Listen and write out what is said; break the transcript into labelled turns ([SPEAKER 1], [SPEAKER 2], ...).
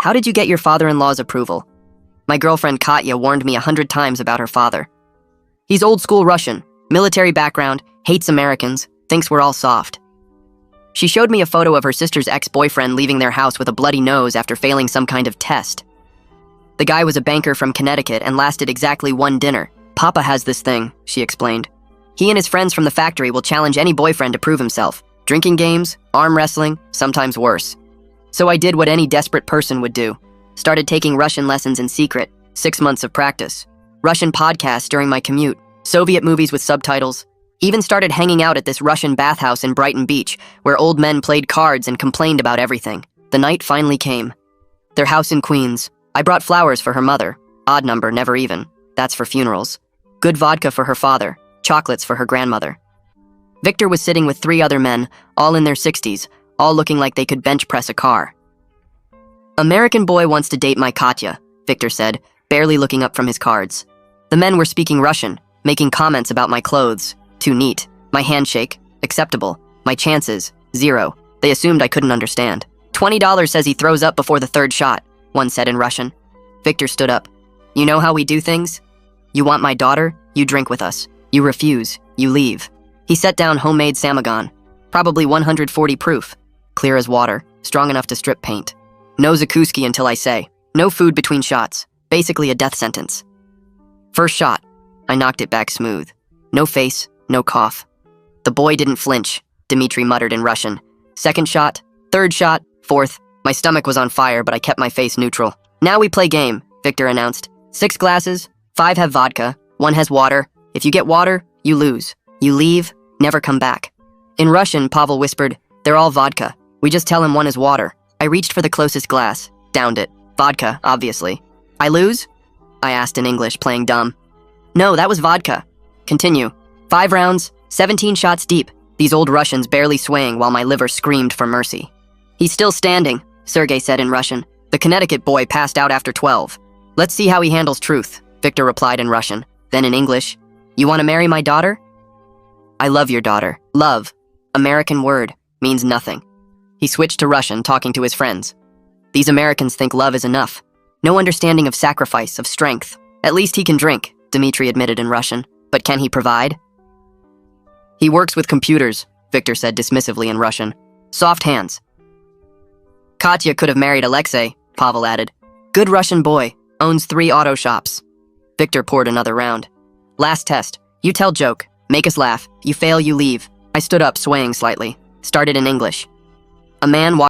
[SPEAKER 1] How did you get your father-in-law's approval? My girlfriend Katya warned me 100 times about her father. He's old-school Russian, military background, hates Americans, thinks we're all soft. She showed me a photo of her sister's ex-boyfriend leaving their house with a bloody nose after failing some kind of test. The guy was a banker from Connecticut and lasted exactly one dinner. Papa has this thing, she explained. He and his friends from the factory will challenge any boyfriend to prove himself. Drinking games, arm wrestling, sometimes worse. So I did what any desperate person would do. Started taking Russian lessons in secret, 6 months of practice. Russian podcasts during my commute, Soviet movies with subtitles. Even started hanging out at this Russian bathhouse in Brighton Beach, where old men played cards and complained about everything. The night finally came. Their house in Queens. I brought flowers for her mother. Odd number, never even. That's for funerals. Good vodka for her father. Chocolates for her grandmother. Victor was sitting with 3 other men, all in their 60s, all looking like they could bench press a car. American boy wants to date my Katya, Victor said, barely looking up from his cards. The men were speaking Russian, making comments about my clothes. Too neat. My handshake. Acceptable. My chances. 0. They assumed I couldn't understand. $20 says he throws up before the 3rd shot, one said in Russian. Victor stood up. You know how we do things? You want my daughter? You drink with us. You refuse. You leave. He set down homemade Samagon. Probably 140 proof. Clear as water. Strong enough to strip paint. No Zakuski until I say. No food between shots. Basically a death sentence. First shot. I knocked it back smooth. No face, no cough. The boy didn't flinch, Dmitri muttered in Russian. Second shot, 3rd shot, 4th. My stomach was on fire, but I kept my face neutral. Now we play game, Victor announced. 6 glasses, 5 have vodka, 1 has water. If you get water, you lose. You leave, never come back. In Russian, Pavel whispered, they're all vodka. We just tell him 1 is water. I reached for the closest glass, downed it. Vodka, obviously. I lose? I asked in English, playing dumb. No, that was vodka. Continue. 5 rounds, 17 shots deep, these old Russians barely swaying while my liver screamed for mercy. He's still standing, Sergei said in Russian. The Connecticut boy passed out after 12. Let's see how he handles truth, Victor replied in Russian. Then in English, you want to marry my daughter? I love your daughter. Love, American word, means nothing. He switched to Russian, talking to his friends. These Americans think love is enough. No understanding of sacrifice, of strength. At least he can drink, Dmitri admitted in Russian. But can he provide? He works with computers, Victor said dismissively in Russian. Soft hands. Katya could have married Alexei, Pavel added. Good Russian boy, owns 3 auto shops. Victor poured another round. Last test. You tell joke. Make us laugh. You fail, you leave. I stood up, swaying slightly. Started in English. A man walked